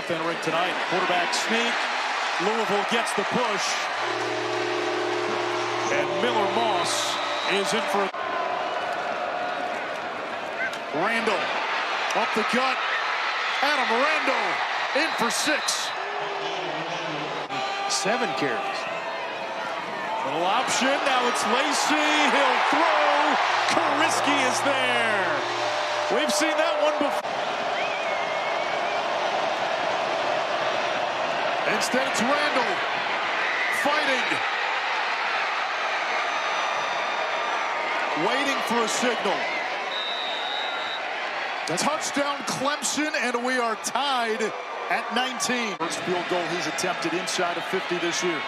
half entering tonight. Quarterback sneak. Louisville gets the push. And Miller Moss is in for Randall up the gut. Adam Randall in for 6. 7 carries. Little option. Now it's Lacey. He'll throw. Kariski is there. We've seen that one before. Instead, it's Randall fighting. Waiting for a signal. Touchdown Clemson, and we are tied at 19. First field goal he's attempted inside of 50 this year.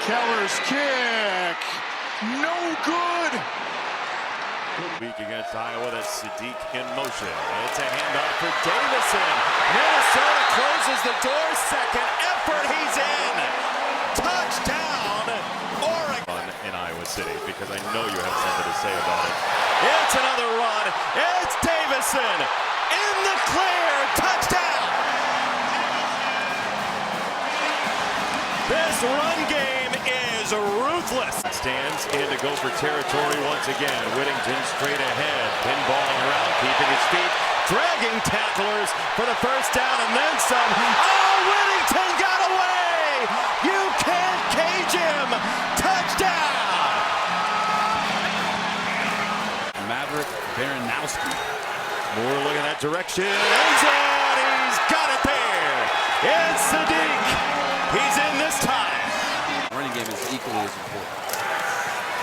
Keller's kick. No good. Week against Iowa, that's Sadiq in motion. It's a handoff for Davison. Minnesota closes the door. Second effort, he's in. Touchdown, Oregon. In Iowa City, because I know you have something to say about it. It's another run. It's Davison in the clear. Touchdown. This run game is ruthless. Stands in to go for territory once again. Whittington straight ahead, pinballing around, keeping his feet, dragging tacklers for the first down and then some. Oh, Whittington got away! You can't cage him! Touchdown! Maverick Baranowski. Moore looking that direction. End zone! He's got it there! It's Sadiq! He's in this time! Running game is equally as important.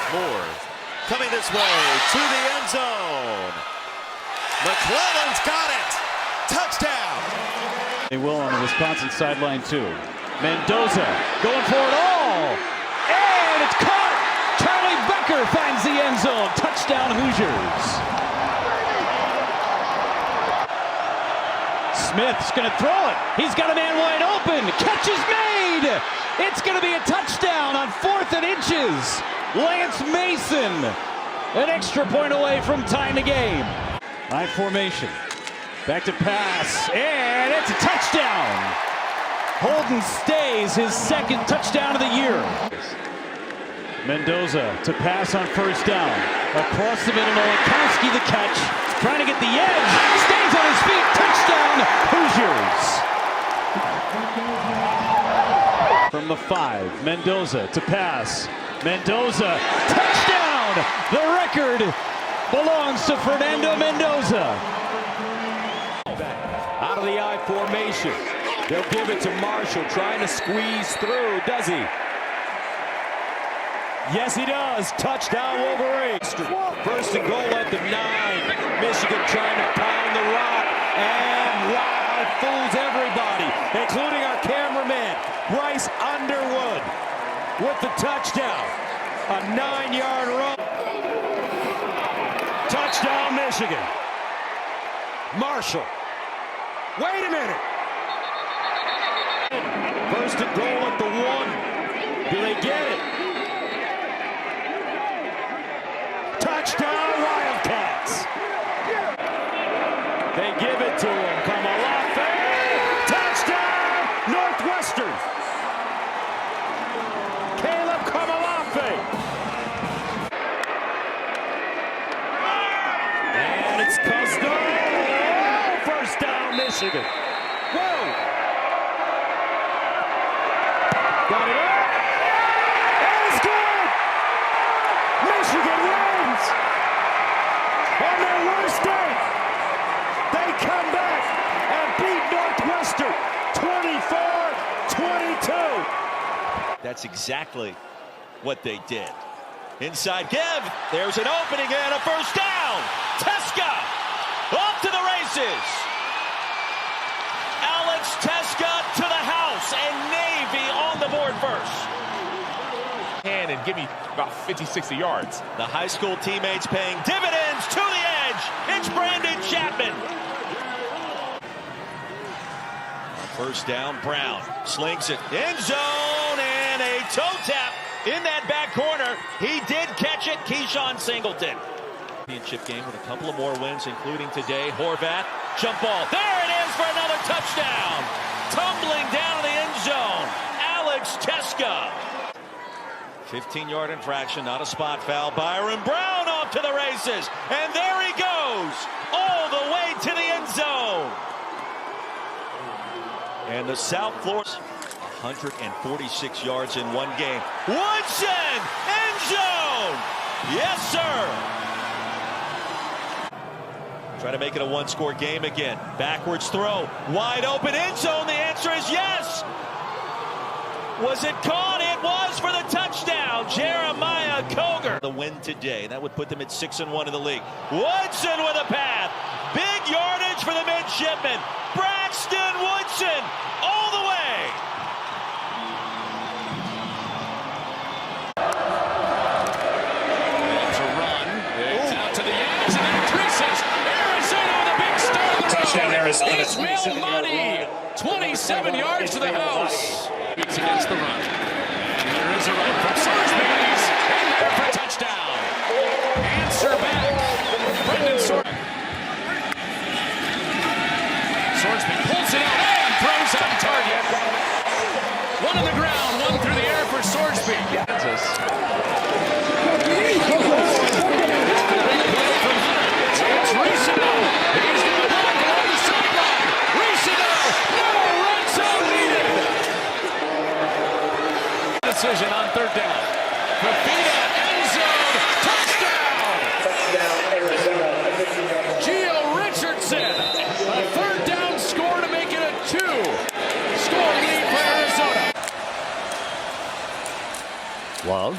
Moore coming this way to the end zone. McClellan's got it. Touchdown. They will on the Wisconsin sideline too. Mendoza going for it all. And it's caught. Charlie Becker finds the end zone. Touchdown Hoosiers. Smith's going to throw it. He's got a man wide open. Catch is made. It's going to be a touchdown on 4th and inches. Lance Mason, an extra point away from tying the game. High formation, back to pass, and it's a touchdown. Holden stays his 2nd touchdown of the year. Mendoza to pass on 1st down. Across the middle, Nowakowski the catch, trying to get the edge, stays on his feet, touchdown Hoosiers. From the 5, Mendoza to pass. Mendoza, touchdown! The record belongs to Fernando Mendoza. Out of the I formation. They'll give it to Marshall, trying to squeeze through. Does he? Yes, he does. Touchdown Wolverines. 1st and goal at the 9. Michigan trying to pound the rock. And wow, it fools everybody, including our cameraman, Bryce Underwood, with the touchdown. A 9-yard run. Touchdown, Michigan. Marshall. Wait a minute. 1st and goal at the 1. Do they get it? Touchdown, Wildcats. They give it to him. Kamalafe. Touchdown, Northwestern. Caleb Kamalafe. And it's Costa. Oh, 1st down, Michigan. Whoa. Got it up. And it's good. Michigan wins. On their worst day, they come back and beat Northwestern 24-22. That's exactly what they did. Inside give. There's an opening and a 1st down. Teska off to the races. Alex Teska to the house, and Navy on the board first. And give me about 50, 60 yards. The high school teammates paying dividends to the edge. It's Brandon Chapman. 1st down, Brown slings it. End zone and a toe tap in that back corner. He did catch it, Keyshawn Singleton. Championship game with a couple of more wins, including today. Horvath Jump ball. There it is for another touchdown. Tumbling down the end zone, Alex Teska. 15-yard infraction, not a spot foul. Byron Brown off to the races. And there he goes, all the way to the end zone. And the South Florida, 146 yards in one game. Woodson, end zone. Yes, sir. Try to make it a one-score game again. Backwards throw, wide open end zone. The answer is yes. Was it caught? It was for the touchdown. Jeremiah Coger. The win today. That would put them at 6-1 in the league. Woodson with a path. Big yardage for the midshipman. Braxton Woodson all the way. There's a run. It's out to the edge and then increases. Arizona with a big start. Touchdown, Arizona. Ismail Money, 27 yards to the house. Against the run. And there is a run from Sorsby. And there for touchdown. Answer back. Brendan Sorsby. Sorsby pulls it out and throws on target. One on the ground, one through the air for Sorsby. Kansas. It's Ricino. He's going to block along the sideline. Ricino. No red zone needed. Decision on third down. Fafita, end zone, touchdown! Gio Richardson, a third down score to make it a 2-score lead for Arizona. Love.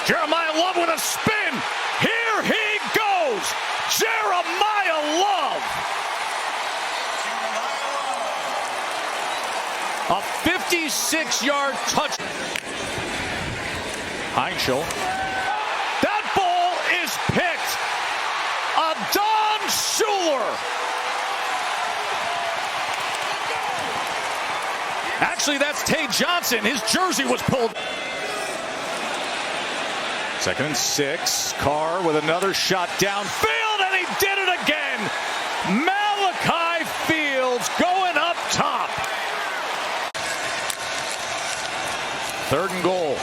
Jeremiah Love with a spin. Here he goes. Jeremiah Love. A 56-yard touch. Heinschel. That ball is picked. Adon Schuler. Actually, that's Tay Johnson. His jersey was pulled. 2nd and 6. Carr with another shot downfield, and he did it again. Malachi Fields going up top. 3rd and goal.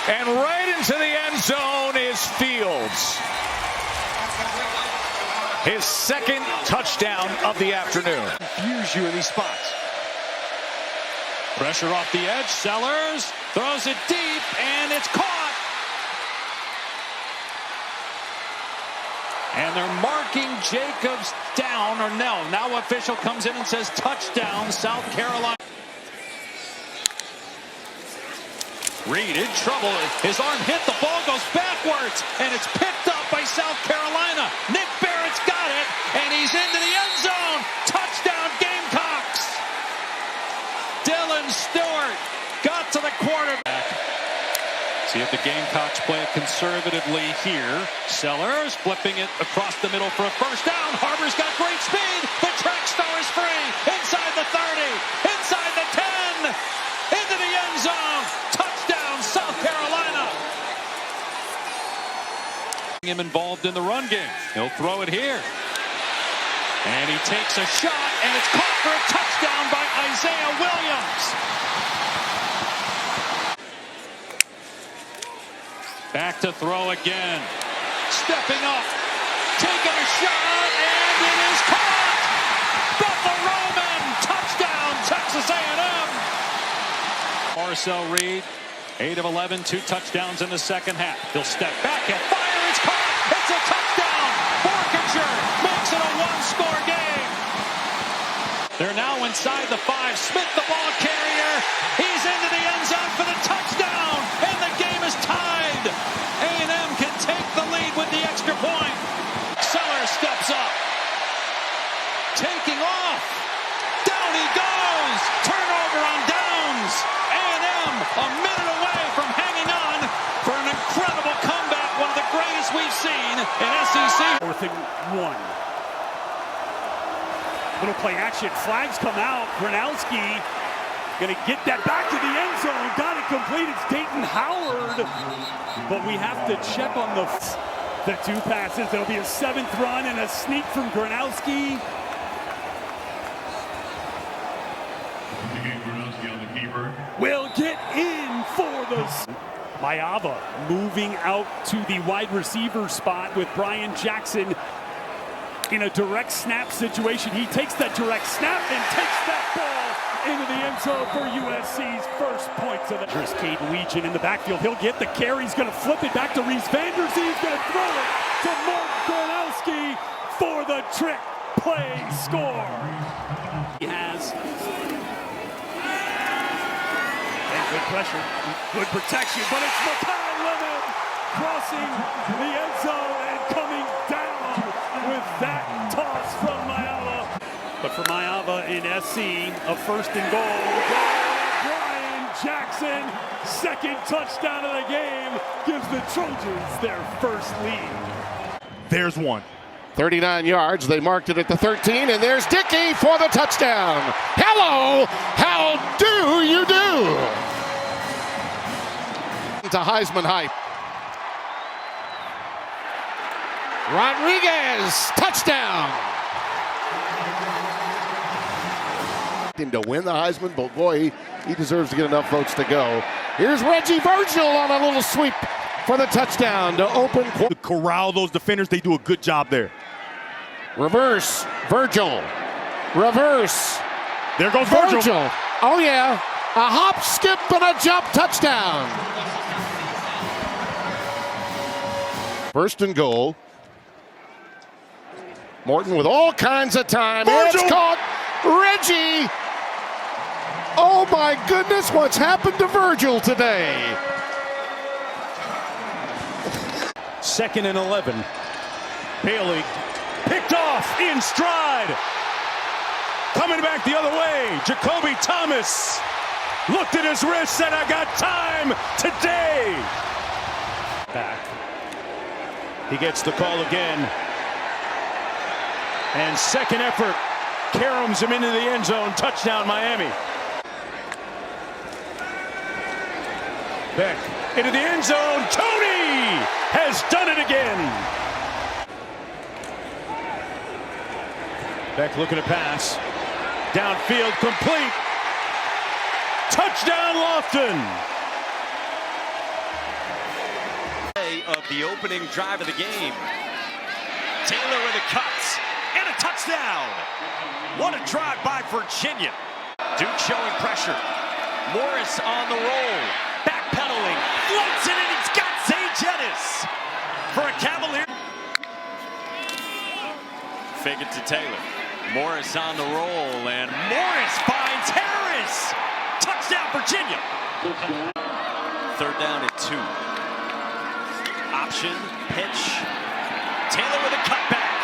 And right into the end zone is Fields. His 2nd touchdown of the afternoon. Confuse you in these spots. Pressure off the edge. Sellers throws it deep, and it's caught. And they're marking Jacobs down, or no. Now official comes in and says touchdown, South Carolina. Reed in trouble. His arm hit. The ball goes backwards, and it's picked up by South Carolina. Nick Barrett's got it, and he's into the end zone. Touchdown, Gamecocks. Dylan Stewart got to the quarterback. See if the Gamecocks play it conservatively here. Sellers flipping it across the middle for a first down. Harbor's got great speed. The track star is free. Inside the 30. Inside the 10. Into the end zone. Touchdown, South Carolina. Him involved in the run game. He'll throw it here. And he takes a shot, and it's caught for a touchdown by Isaiah Williams. Back to throw again. Stepping up. Taking a shot, and it is caught. Bethel Roman. Touchdown, Texas A&M. Marcel Reed, 8 of 11, 2 touchdowns in the second half. He'll step back and fire. It's caught. It's a touchdown. Borkinger makes it a 1-score game. They're now inside the 5. Smith, the ball carrier. He's into the end zone for the touchdown, and the game is tied. A&M can take the lead with the extra point. Sellers steps up. Taking off. Down he goes. Turnover on downs. A&M a minute away from hanging on for an incredible comeback. One of the greatest we've seen in SEC. 4th and 1. Little play action. Flags come out. Gronowski going to get that back to the end zone. Got it complete. It's Dayton Howard. But we have to check on the The two passes. There'll be a seventh run and a sneak from Gronowski. Will get in for the... Mayava moving out to the wide receiver spot with Brian Jackson in a direct snap situation. He takes that direct snap and takes that ball into the end zone for USC's first points of the... Here's Caden Legion in the backfield. He'll get the carry. He's going to flip it back to Reese Vanderzee. He's going to throw it to Mark Gronowski for the trick play score. He has... good pressure, good protection, but it's Makai Lemon crossing the end zone and coming down with that toss from Mayava. But for Mayava in SC, a first and goal. Brian Jackson, second touchdown of the game, gives the Trojans their first lead. There's one. 39 yards. They marked it at the 13, and there's Dickey for the touchdown. Hello, how do you do? To Heisman hype. Rodriguez, touchdown. To win the Heisman, but boy, he deserves to get enough votes to go. Here's Reggie Virgil on a little sweep for the touchdown to open. To corral those defenders, they do a good job there. Reverse, Virgil. Reverse. There goes Virgil. Oh yeah, a hop, skip, and a jump touchdown. First and goal. Morton with all kinds of time. Virgil. It's caught. Reggie. Oh my goodness, what's happened to Virgil today? Second and 11. Bailey picked off in stride. Coming back the other way, Jacoby Thomas looked at his wrist, said, I got time today. Back. He gets the call again. And second effort, caroms him into the end zone. Touchdown, Miami. Beck into the end zone. Tony has done it again. Beck looking to pass. Downfield, complete. Touchdown, Lofton. Of the opening drive of the game. Taylor with a cut and a touchdown. What a drive by Virginia. Duke showing pressure. Morris on the roll. Backpedaling. Floats it and he's got Zay Jettis for a Cavalier. Fake it to Taylor. Morris on the roll and Morris finds Harris. Touchdown Virginia. Third down at 2. Option, pitch. Taylor with a cutback.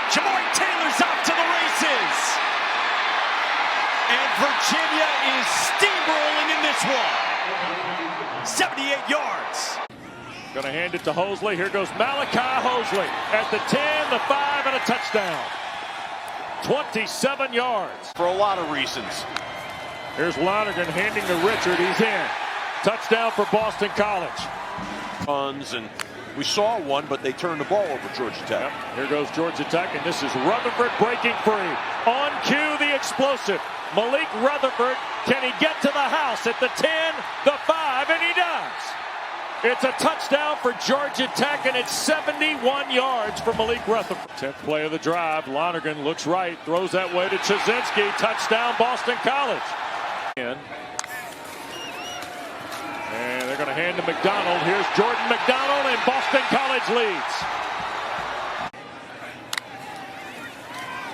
Jamari Taylor's off to the races. And Virginia is steamrolling in this one. 78 yards. Going to hand it to Hosley. Here goes Malachi Hosley at the 10, the 5, and a touchdown. 27 yards. For a lot of reasons. Here's Lonergan handing to Richard. He's in. Touchdown for Boston College. Tons, and we saw one, but they turned the ball over Georgia Tech. Yep. Here goes Georgia Tech, and this is Rutherford breaking free. On cue, the explosive Malik Rutherford. Can he get to the house at the 10, the 5, and he does. It's a touchdown for Georgia Tech, and it's 71 yards for Malik Rutherford. 10th play of the drive. Lonergan looks right, throws that way to Chizinski. Touchdown, Boston College. And they're going to hand to McDonald. Here's Jordan McDonald, and Boston College leads.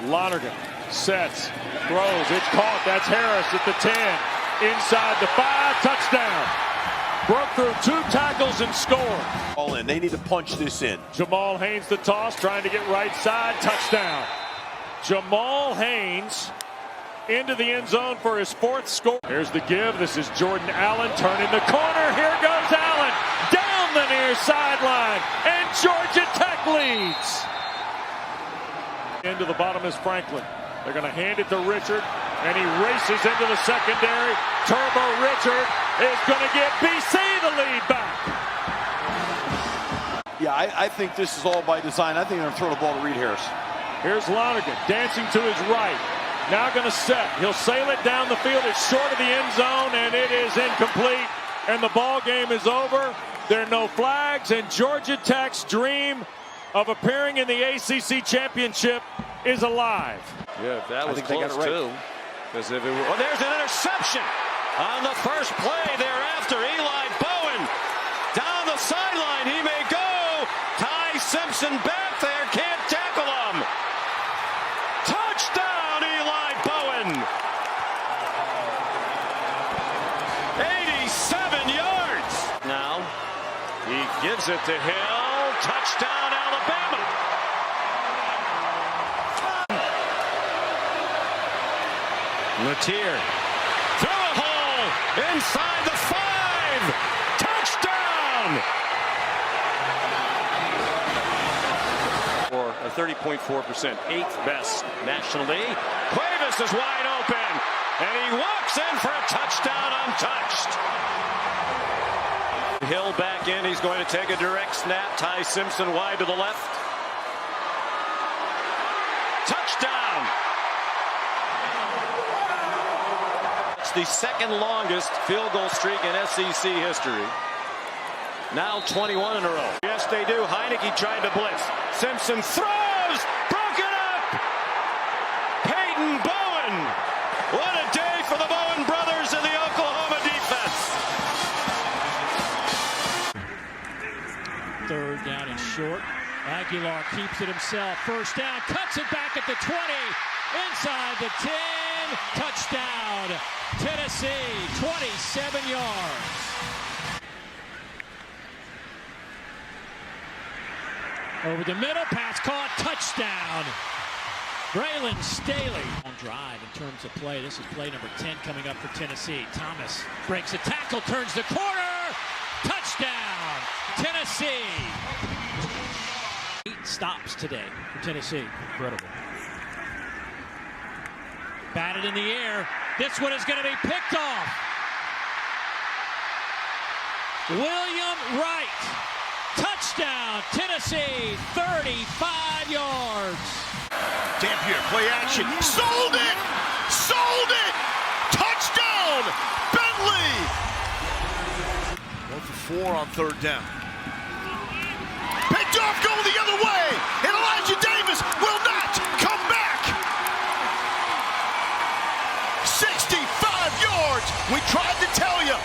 Lonergan sets, throws, it's caught. That's Harris at the 10. Inside the 5, touchdown. Broke through 2 tackles and scored. All in. They need to punch this in. Jamal Haynes the toss, trying to get right side, touchdown. Jamal Haynes into the end zone for his 4th score. Here's the give. This is Jordan Allen turning the corner. Here goes Allen down the near sideline, and Georgia Tech leads. Into the bottom is Franklin. They're going to hand it to Richard, and he races into the secondary. Turbo Richard is going to get BC the lead back. Yeah, I think this is all by design. I think they're going to throw the ball to Reed Harris. Here's Lonergan dancing to his right. Now going to set. He'll sail it down the field. It's short of the end zone, and it is incomplete. And the ball game is over. There are no flags, and Georgia Tech's dream of appearing in the ACC championship is alive. Yeah, that was close too. Because if it were, there's an interception on the first play thereafter. Eli Bowen down the sideline. He may go. Ty Simpson back there, can't tackle him. Touchdown, Eli Bowen. 87 yards. Now he gives it to Hill. Touchdown, Alabama. Latier through a hole inside the 5. Touchdown. For a 30.4%, 8th best nationally. Cuevas is wide open, and he walks in for a touchdown untouched. Hill back in. He's going to take a direct snap. Ty Simpson wide to the left. Touchdown. It's the second longest field goal streak in SEC history. Now 21 in a row. Yes, they do. Heineke tried to blitz. Simpson throws. Broken up. Peyton Bowen. What a day for the Bowen brothers and the Oklahoma defense. Third down and short. Aguilar keeps it himself. First down. Cuts it back at the 20. Inside the 10. Touchdown. Tennessee. 27 yards. Over the middle, pass caught, touchdown. Braylon Staley. On drive in terms of play. This is play number 10 coming up for Tennessee. Thomas breaks a tackle, turns the corner. Touchdown, Tennessee. 8 stops today for Tennessee. Incredible. Batted in the air. This one is going to be picked off. William Wright. Touchdown, Tennessee, 35 yards. Dampier, play action. Sold it! Sold it! Touchdown! Bentley! 1 for 4 on third down. Picked off, going the other way, and Elijah Davis will not come back. 65 yards. We tried to tell you,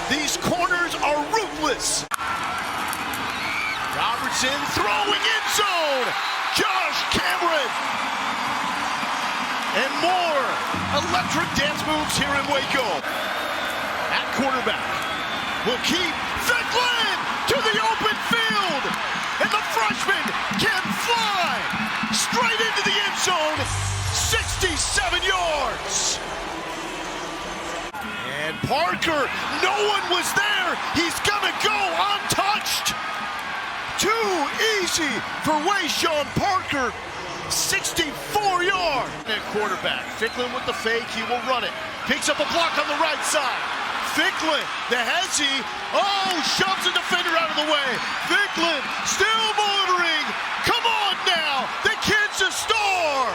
these corners are ruthless. Robertson throwing end zone. Josh Cameron. And more electric dance moves here in Waco. At quarterback will keep Ficklin to the open field. And the freshman can fly straight into the end zone. 67 yards. And Parker, no one was there. He's gonna go untouched. Too easy for Wayshawn Parker. 64 yards. And quarterback. Ficklin with the fake. He will run it. Picks up a block on the right side. Ficklin, the hezzy. Oh, shoves a defender out of the way. Ficklin still motoring. Come on now. The kid's a star.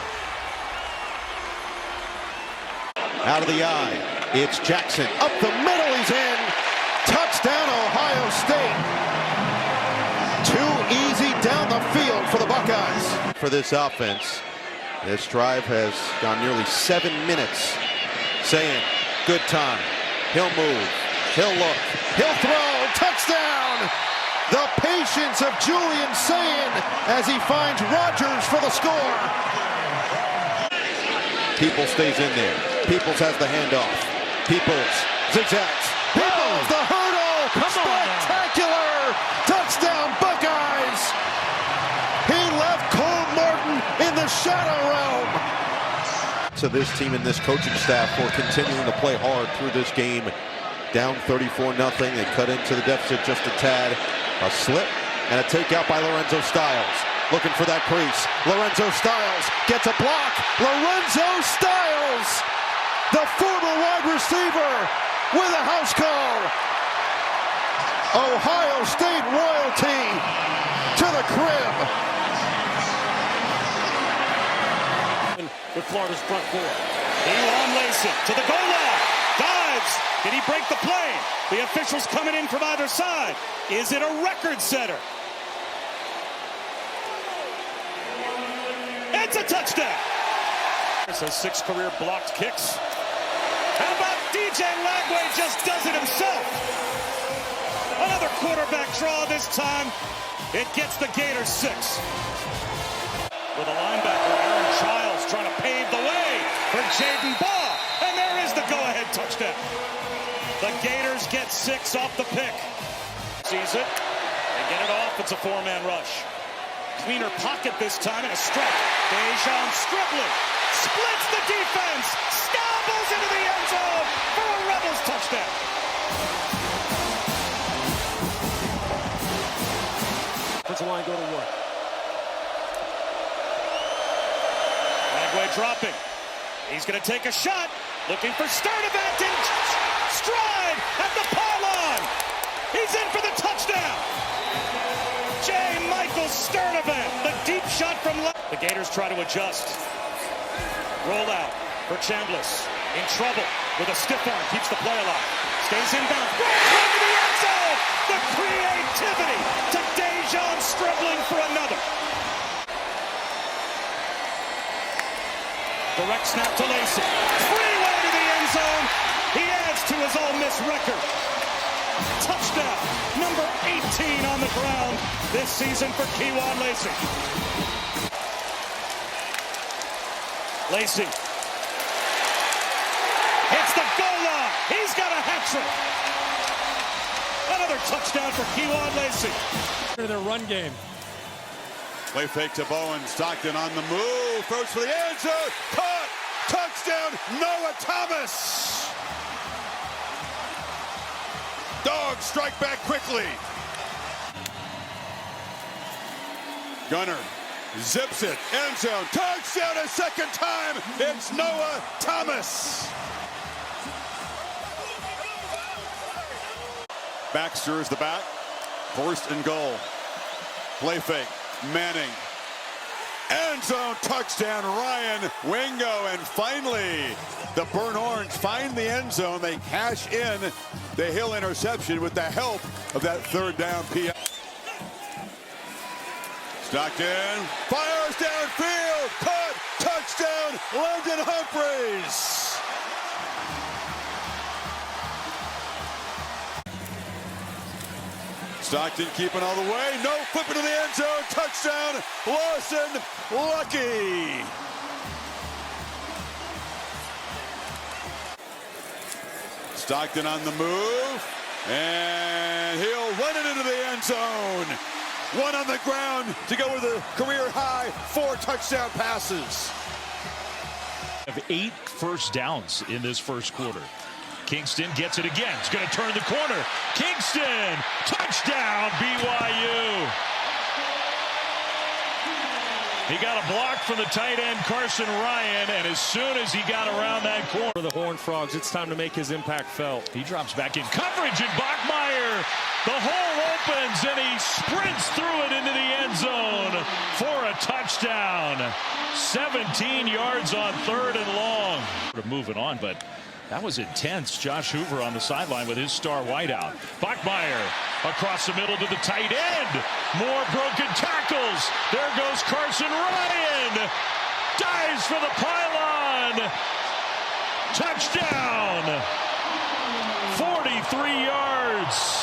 Out of the eye. It's Jackson. Up the middle. He's in. Touchdown, Ohio State. Too easy down the field for the Buckeyes. For this offense, this drive has gone nearly 7 minutes. Saying, good time. He'll move. He'll look. He'll throw. Touchdown! The patience of Julian Sayin as he finds Rogers for the score. Peoples stays in there. Peoples has the handoff. Peoples zigzags. Peoples the hurdle. Spectacular! Touchdown Buckeyes! He left Cole Morton in the shadow realm. To this team and this coaching staff for continuing to play hard through this game. Down 34-0. They cut into the deficit just a tad. A slip and a takeout by Lorenzo Styles. Looking for that crease. Lorenzo Styles gets a block. Lorenzo Styles, the former wide receiver, with a house call. Ohio State royalty to the crib. With Florida's front four. Ewan Lacy to the goal line. Dives. Did he break the play? The officials coming in from either side. Is it a record setter? It's a touchdown. So 6 career blocked kicks. How about DJ Lagway just does it himself? Another quarterback draw this time. It gets the Gators 6. With a linebacker, Aaron Childs trying to pave the way for Jaden Baugh. And there is the go-ahead touchdown. The Gators get 6 off the pick. Sees it. They get it off. It's a 4-man rush. Cleaner pocket this time and a strike. Dejon Stribling splits the defense. Stumbles into the end zone for a Rebels touchdown. Defensive line go to work. Lagway dropping. He's going to take a shot. Looking for start advantage. Stride at the pylon. He's in for the touchdown. J. Michael Sturdivant, the deep shot from left. The Gators try to adjust. Roll out for Chambliss. In trouble with a stiff arm. Keeps the play alive. Stays inbound. Rolls into the end zone. The creativity to Dejon Stribling for another. Direct snap to Lacy. Freeway to the end zone. He adds to his Ole Miss record. Touchdown, number 18 on the ground this season for Kewan Lacy. Lacy hits the goal line. He's got a hat trick. Another touchdown for Kewan Lacy. Their run game. Play fake to Bowen. Stockton on the move. Throws for the end zone. Caught. Touchdown, Noah Thomas. Dogs strike back quickly. Gunner zips it. End zone. Touchdown a second time. It's Noah Thomas. Baxter is the back. First and goal. Play fake. Manning. End zone touchdown, Ryan Wingo. And finally, the Burnt Orange find the end zone. They cash in the Hill interception with the help of that third down PI. Stockton fires downfield. Caught. Touchdown, London Humphreys. Stockton keeping all the way. No, flipping to the end zone. Touchdown, Lawson Lucky. Stockton on the move. And he'll run it into the end zone. One on the ground to go with a career high 4 touchdown passes. Of 8 first downs in this first quarter. Kingston gets it again. He's going to turn the corner. Kingston, touchdown, BYU. He got a block from the tight end, Carson Ryan, and as soon as he got around that corner. For the Horned Frogs, it's time to make his impact felt. He drops back in coverage, and Bachmeier, the hole opens, and he sprints through it into the end zone for a touchdown. 17 yards on 3rd and long. Moving on, but that was intense. Josh Hoover on the sideline with his star wideout. Bachmeier across the middle to the tight end. More broken tackles. There goes Carson Ryan. Dives for the pylon. Touchdown. 43 yards.